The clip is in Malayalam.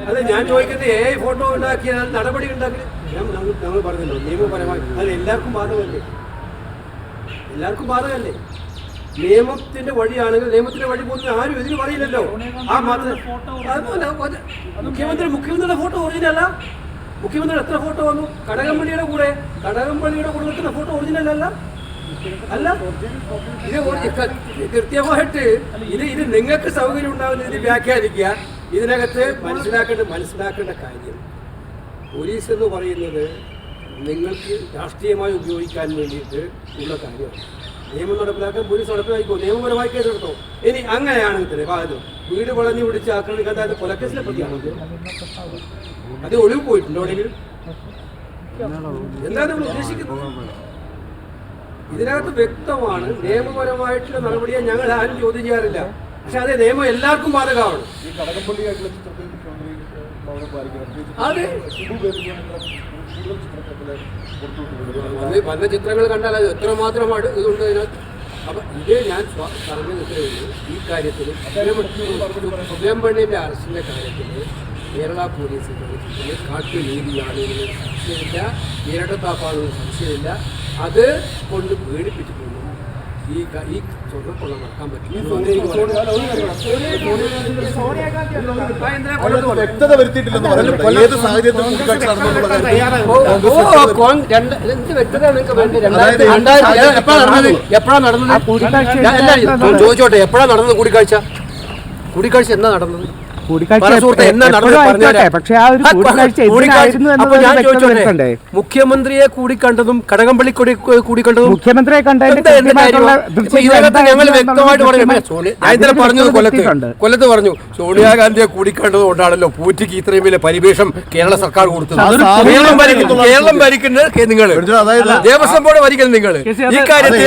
അതെ ഞാൻ ചോദിക്കുന്നത് ഫോട്ടോ ഉണ്ടാക്കിയ നടപടി ഉണ്ടാക്കി ഞങ്ങൾ പറഞ്ഞല്ലോ നിയമപരമായി അത് എല്ലാവർക്കും ബാധകമല്ലേ? എല്ലാവർക്കും ബാധകമല്ലേ? നിയമത്തിന്റെ വഴിയാണെങ്കിൽ നിയമത്തിന്റെ വഴി പോകുന്ന ആരും ഇതിന് പറയില്ലല്ലോ. ആ മാത്രം മുഖ്യമന്ത്രിയുടെ ഫോട്ടോ ഒറിജിനല്ല. മുഖ്യമന്ത്രി എത്ര ഫോട്ടോ വന്നു? കടകംപള്ളിയുടെ കൂടെ നിൽക്കുന്ന ഫോട്ടോ ഒറിജിനൽ അല്ല. ഇത് കൃത്യമായിട്ട് ഇത് നിങ്ങൾക്ക് സൗകര്യം ഉണ്ടാകുന്ന ഇത് വ്യാഖ്യാനിക്കുക. ഇതിനകത്ത് മനസ്സിലാക്കേണ്ട കാര്യം, പോലീസ് എന്ന് പറയുന്നത് നിങ്ങൾക്ക് രാഷ്ട്രീയമായി ഉപയോഗിക്കാൻ വേണ്ടിയിട്ട് ഉള്ള കാര്യമാണ്. നിയമം നടപ്പിലാക്കാൻ പോലീസ് നടപ്പിലാക്കിക്കോ, നിയമപരമായി കേസെടുത്തോ. ഇനി അങ്ങനെയാണെങ്കിൽ തന്നെ ഭാഗത്ത് വീട് വളഞ്ഞു പിടിച്ച് ആക്രമിക്കാൻ, അതായത് കൊലക്കേസിനെ പ്രതിയാണോ? അത് ഒളിവ് പോയിട്ടുണ്ടോ എവിടെയെങ്കിലും? എന്താണ് നമ്മൾ ഉദ്ദേശിക്കുന്നത്? ഇതിനകത്ത് വ്യക്തമാണ് നിയമപരമായിട്ടുള്ള നടപടിയെ ഞങ്ങൾ ആരും ചോദ്യം ചെയ്യാറില്ല. പക്ഷെ അതേ നിയമം എല്ലാവർക്കും ബാധകമാണ്. അതെ, വന്ന ചിത്രങ്ങൾ കണ്ടാൽ അത് എത്രമാത്രം ഇതുണ്ട് അതിനകത്ത്. അപ്പൊ ഇത് ഞാൻ പറഞ്ഞത് ഇത്രയേ ഉള്ളൂ. ഈ കാര്യത്തിൽ സുബ്രഹ്മണ്യന്റെ അറസ്റ്റിന്റെ കാര്യത്തിൽ കേരള പോലീസ് കാട്ടുനീതിയാണ്, സംശയമില്ല. ഇരട്ടത്താപ്പാണെന്ന് സംശയമില്ല. അത് കൊണ്ട് പേടിപ്പിച്ചിട്ടുണ്ട്. ഈ സ്വർണ്ണക്കൊള്ള നടക്കാൻ പറ്റില്ല. വ്യക്തത വരുത്തിയിട്ടില്ലെന്ന് പറഞ്ഞു. ഏത് സാഹചര്യത്തിൽ ചോദിച്ചോട്ടെ, എപ്പോഴാണ് നടന്നത് കൂടിക്കാഴ്ച? എന്നാ നടന്നത്? മുഖ്യമന്ത്രിയെ കൂടിക്കണ്ടതും കടകംപള്ളി കൂടിക്കണ്ടതും മുഖ്യമന്ത്രിയെ ഞങ്ങൾ വ്യക്തമായിട്ട് പറഞ്ഞത് കൊല്ലത്ത് പറഞ്ഞു. സോണിയാഗാന്ധിയെ കൂടിക്കണ്ടത് കൊണ്ടാണല്ലോ പൂറ്റിക്ക് ഇത്രയും വലിയ പരിവേഷം കേരള സർക്കാർ കൊടുത്തത്. കേരളം ഭരിക്കുന്നത് നിങ്ങൾ, ദേവസ്വം ബോർഡ് ഭരിക്കുന്നത് നിങ്ങൾ. ഈ കാര്യത്തിൽ